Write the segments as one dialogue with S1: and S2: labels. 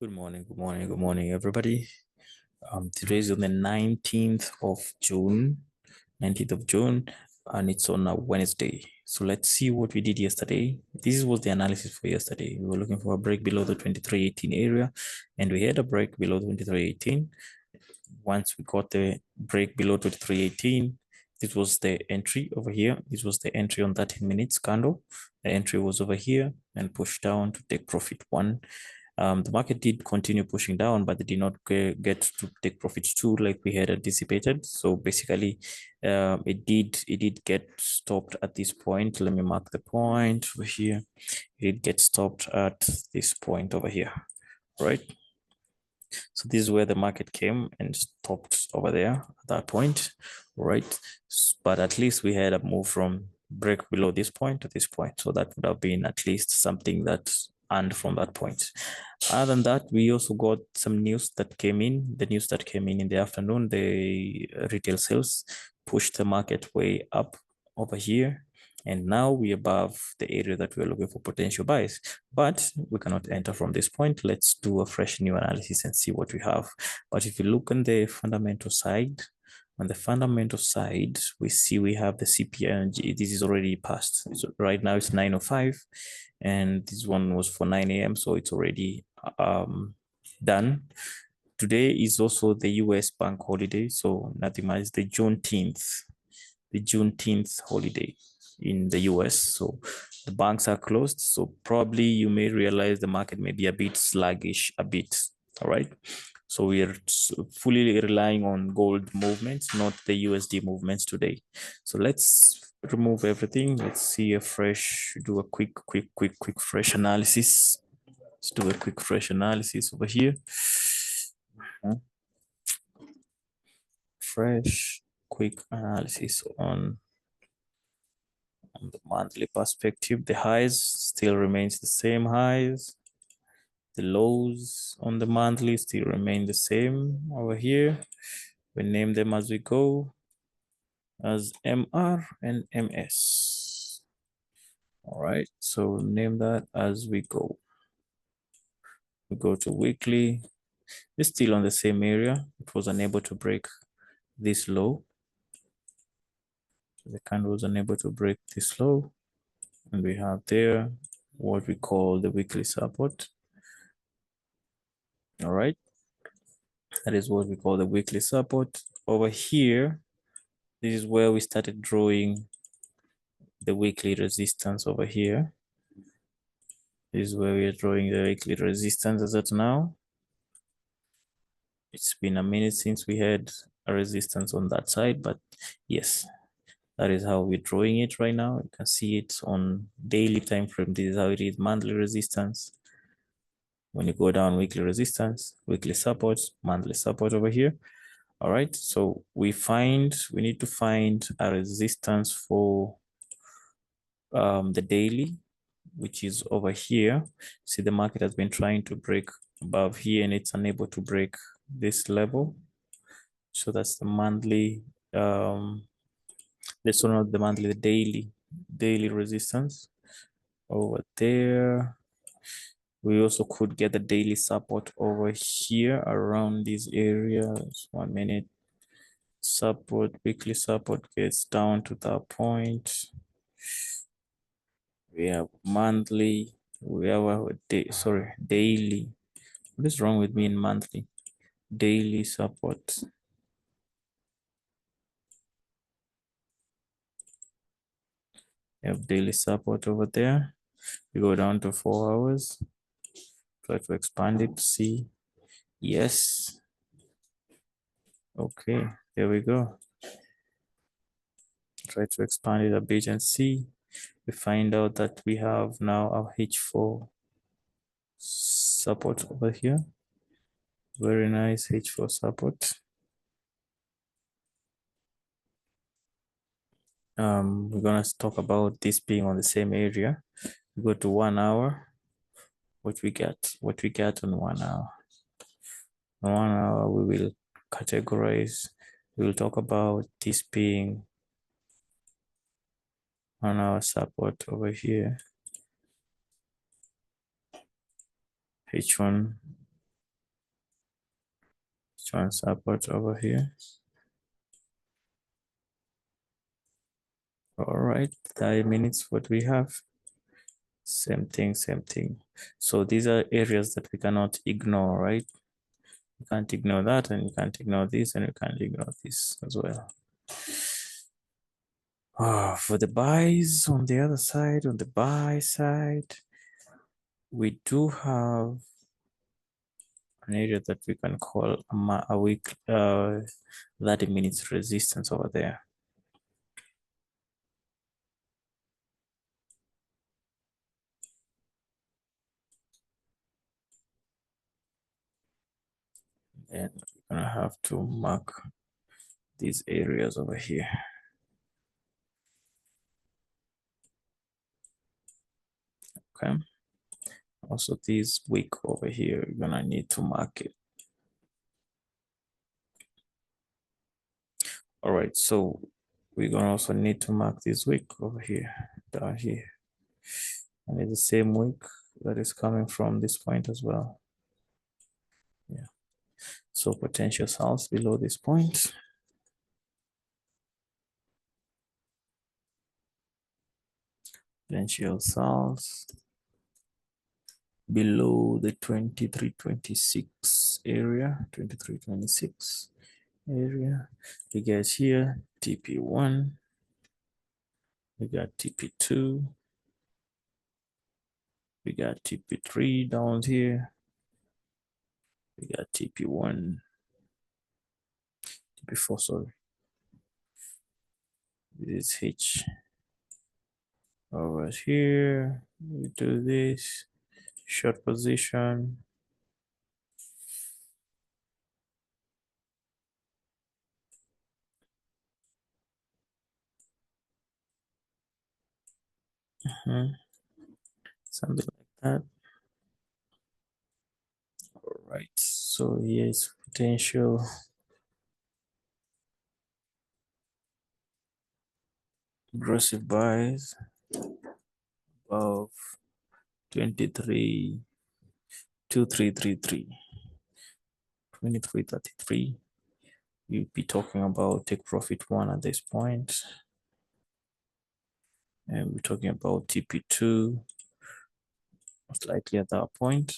S1: Good morning, everybody. Today is on the 19th of June, 19th of June, and it's on a Wednesday. So let's see what we did yesterday. This was the analysis for yesterday. We were looking for a break below the 2318 area, and we had a break below 2318. Once we got the break below 2318, this was the entry over here. This was the entry on 13 minutes candle. The entry was over here and pushed down to take profit one. The market did continue pushing down, but they did not get to take profits too, like we had anticipated. So basically, it did get stopped at this point. Let me mark the point over here. It did get stopped at this point over here, right? So this is where the market came and stopped over there at that point, right? But at least we had a move from break below this point to this point. So that would have been at least something that earned from that point. Other than that, we also got some news that came in. The news that came in the afternoon, the retail sales pushed the market way up over here. And now we're above the area that we're looking for potential buys, but we cannot enter from this point. Let's do a fresh new analysis and see what we have. But if you look on the fundamental side, we see we have the CPI energy. This is already passed. So right now it's 9:05, and this one was for 9 a.m. So it's already done. Today is also the US bank holiday, so nothing much. The Juneteenth holiday in the US. So the banks are closed. So probably you may realize the market may be a bit sluggish, a bit. All right. So we are fully relying on gold movements, not the USD movements today. So let's remove everything. Let's see do a quick fresh analysis. Let's do a quick fresh analysis over here. Fresh quick analysis on the monthly perspective. The highs still remains the same highs. The lows on the monthly still remain the same over here. We name them as we go as MR and MS. All right, so name that as we go. We go to weekly. It's still on the same area. It was unable to break this low. The candle was unable to break this low. And we have there what we call the weekly support. All right, that is what we call the weekly support. Over here, this is where we started drawing the weekly resistance over here. This is where we are drawing the weekly resistance as at now. It's been a minute since we had a resistance on that side, but yes, that is how we're drawing it right now. You can see it on daily time frame. This is how it is. Monthly resistance. When you go down, weekly resistance, weekly support, monthly support over here. All right, so we need to find a resistance for the daily, which is over here. See, the market has been trying to break above here and it's unable to break this level. So that's the monthly, let's not the monthly, the daily resistance over there. We also could get the daily support over here around these areas. 1 minute. Support, weekly support gets down to that point. We have monthly, we have a daily. What is wrong with me in monthly? Daily support. We have daily support over there. We go down to 4 hours. Try to expand it to see. Yes. Okay, there we go. Try to expand it a bit and see. We find out that we have now our H4 support over here. Very nice H4 support. We're gonna talk about this being on the same area. We go to 1 hour. What we get on 1 hour. On 1 hour, we will categorize. We will talk about this being 1 hour support over here. H1 Join support over here. All right, 30 minutes, what we have? Same thing, same thing. So these are areas that we cannot ignore, right? You can't ignore that, and you can't ignore this, and you can't ignore this as well. For the buys on the other side, on the buy side, we do have an area that we can call a week 30 minutes resistance over there. And we're gonna have to mark these areas over here. Okay. Also this week over here, you're gonna need to mark it. All right, so we're gonna also need to mark this week over here, down here. And it's the same week that is coming from this point as well. Yeah. So potential sells below this point. Potential sells below the 2326 area, 2326 area. You guys here, TP1, we got TP2, we got TP3 down here, we got TP1, TP4, sorry. This is H. Over here, we do this, short position. Something like that. All right, so here's potential aggressive buys of 2333, 2333. You'll be talking about take profit one at this point, and we're talking about TP2 most likely at that point.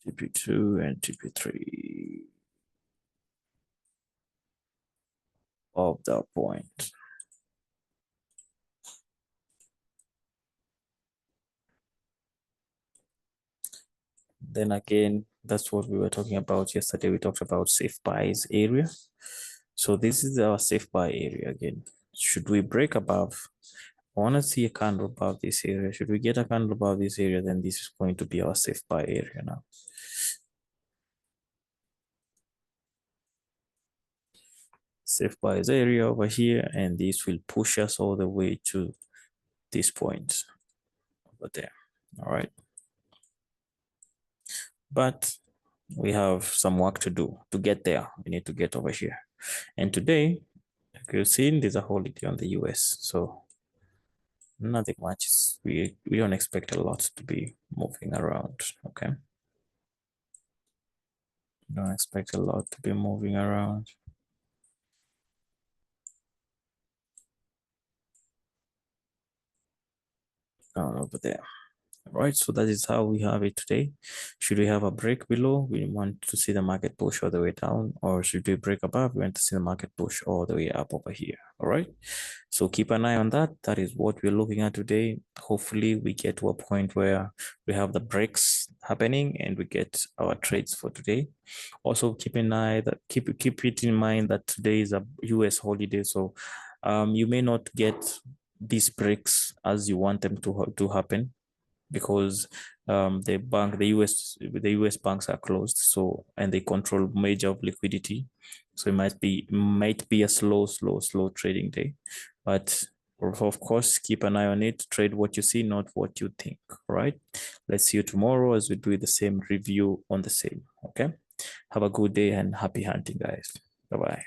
S1: TP2 and TP3 of that point. Then again, that's what we were talking about yesterday. We talked about safe buys area. So this is our safe buy area again. Should we break above? I want to see a candle above this area. Should we get a candle above this area, then this is going to be our safe buy area now. Safe buys area over here, and this will push us all the way to this point over there. All right. But we have some work to do to get there. We need to get over here. And today, like you've seen, there's a holiday on the US. So nothing much. We don't expect a lot to be moving around. Okay. Don't expect a lot to be moving around. Over there. All right, so that is how we have it today. Should we have a break below? We want to see the market push all the way down, or should we break above? We want to see the market push all the way up over here. All right, so keep an eye on that. That is what we're looking at today. Hopefully we get to a point where we have the breaks happening and we get our trades for today. Also keep an eye that keep it in mind that today is a US holiday, so you may not get these breaks as you want them to happen, because the US banks are closed, so, and they control major of liquidity, so it might be a slow trading day. But of course, keep an eye on it. Trade what you see, not what you think. All right, let's see you tomorrow as we do the same review on the same. Okay, have a good day and happy hunting, guys. Bye bye.